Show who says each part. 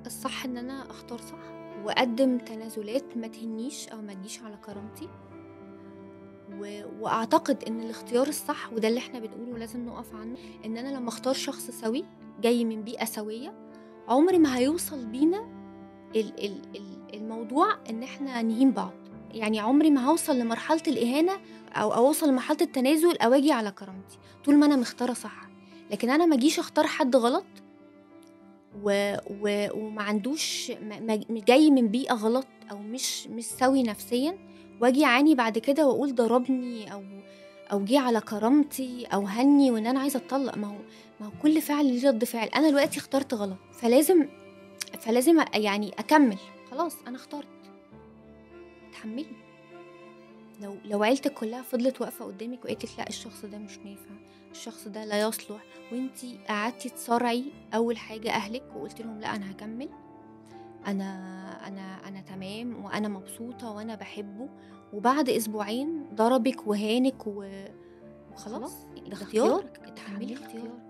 Speaker 1: الصح ان انا اختار صح واقدم تنازلات ما تهنيش او ما تجيش على كرامتي. واعتقد ان الاختيار الصح وده اللي احنا بنقوله لازم نقف عنه، ان انا لما اختار شخص سوي جاي من بيئة سوية عمري ما هيوصل بينا الموضوع ان احنا نهين بعض. يعني عمري ما هوصل لمرحلة الإهانة او اوصل لمرحلة التنازل او اجي على كرامتي طول ما انا مختارة صح. لكن انا ما اجيش اختار حد غلط وما عندوش جاي من بيئة غلط او مش سوي نفسيا، واجي اعاني بعد كده واقول ضربني او جه على كرامتي او هني وان انا عايزه اتطلق. ما هو كل فعل ليه رد فعل. انا دلوقتي اخترت غلط فلازم يعني اكمل. خلاص انا اخترت، اتحملي. لو عيلتك كلها فضلت واقفه قدامك وقالت لك لا الشخص ده مش نافع، الشخص ده لا يصلح، وانتي قعدتي تصارعي اول حاجه اهلك وقلت لهم لا انا هكمل، انا تمام وانا مبسوطه وانا بحبه، وبعد اسبوعين ضربك وهانك وخلاص ده اختيارك، اتحملي اختيارك.